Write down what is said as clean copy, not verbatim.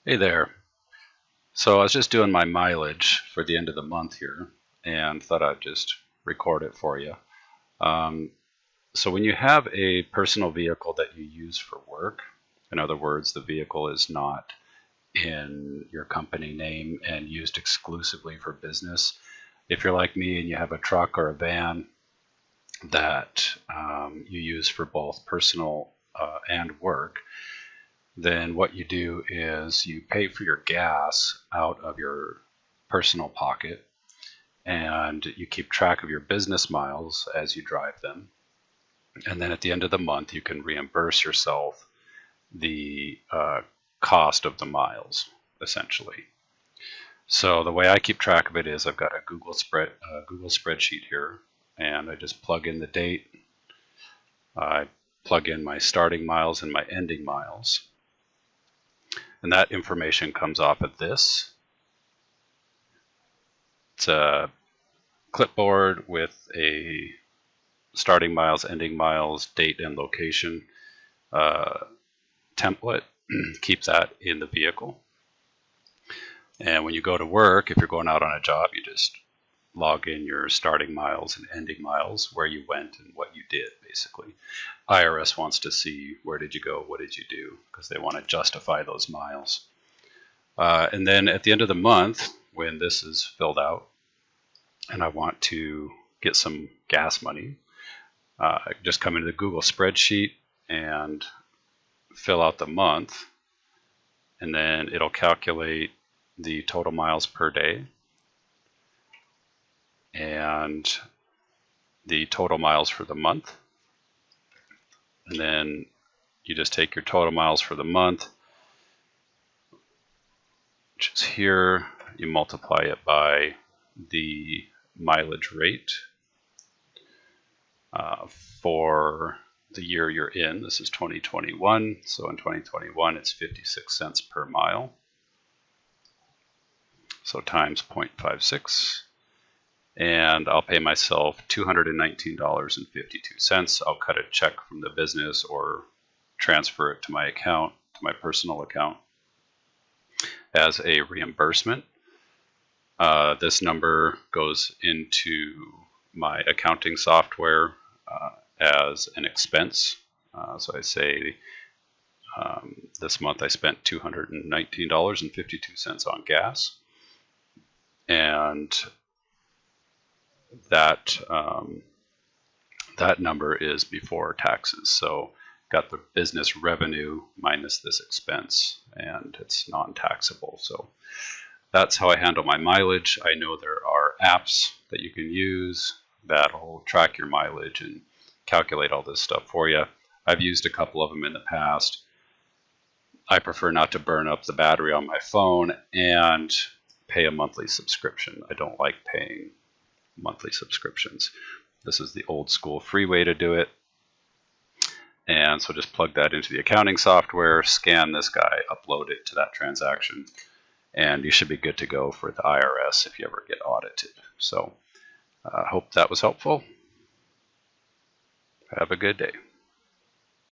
Hey there. So I was just doing my mileage for the end of the month here and thought I'd just record it for you. Um, so when you have a personal vehicle that you use for work, in other words, the vehicle is not in your company name and used exclusively for business. If you're like me and you have a truck or a van that you use for both personal and work, then what you do is you pay for your gas out of your personal pocket and you keep track of your business miles as you drive them. And then at the end of the month, you can reimburse yourself the cost of the miles, essentially. So the way I keep track of it is I've got a Google spreadsheet here, and I just plug in the date. I plug in my starting miles and my ending miles. And that information comes off of this. It's a clipboard with a starting miles, ending miles, date and location template. Keep that in the vehicle. And when you go to work, if you're going out on a job, you just log in your starting miles and ending miles, where you went and what you did, basically. IRS wants to see where did you go, what did you do, because they want to justify those miles. And then at the end of the month, when this is filled out, and I want to get some gas money, I just come into the Google spreadsheet and fill out the month, and then it'll calculate the total miles per day and the total miles for the month. And then you just take your total miles for the month, which is here, you multiply it by the mileage rate for the year you're in. This is 2021, so in 2021 it's 56 cents per mile. So times 0.56, and I'll pay myself $219.52. I'll cut a check from the business or transfer it to my account, to my personal account, as a reimbursement. This number goes into my accounting software as an expense. So I say this month I spent $219.52 on gas, and that that number is before taxes. So got the business revenue minus this expense, and it's non-taxable. So that's how I handle my mileage. I know there are apps that you can use that'll track your mileage and calculate all this stuff for you. I've used a couple of them in the past. I prefer not to burn up the battery on my phone and pay a monthly subscription. I don't like paying monthly subscriptions. This is the old school free way to do it. And so just plug that into the accounting software, scan this guy, upload it to that transaction, and you should be good to go for the IRS if you ever get audited. So I hope that was helpful. Have a good day.